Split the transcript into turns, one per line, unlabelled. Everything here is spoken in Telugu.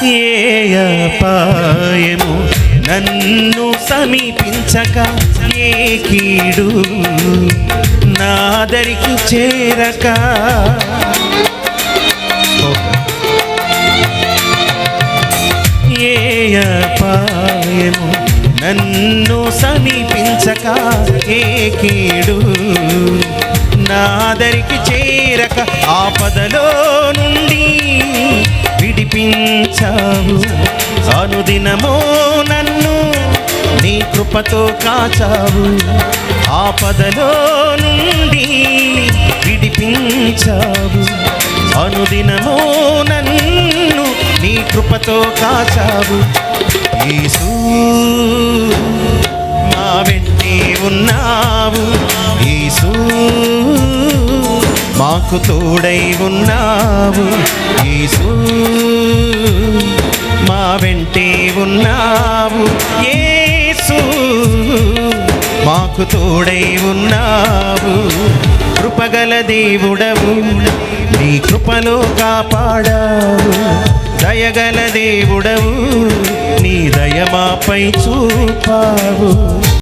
ఏ అపాయము నన్ను సమీపించక, ఏ కీడు నాదరికి చేరక. ఏ అపాయము నన్ను సమీపించక, ఏ కీడు నాదరికి చేరక. ఆపదలో నుండి విడిపించావు, అనుదినమో నన్ను నీ కృపతో కాచావు. ఆపదలో నుండి విడిపించావు, అనుదినమో నన్ను నీ కృపతో కాచావు. యేసు మా వెంటే ఉన్నావు, యేసు మాకు తోడై ఉన్నావు. యేసు మా వెంటే ఉన్నావు, యేసు మాకు తోడై ఉన్నావు. కృపగల దేవుడవు, నీ కృపలో కాపాడావు. దయగల దేవుడవు, నీ దయ మాపై చూపావు.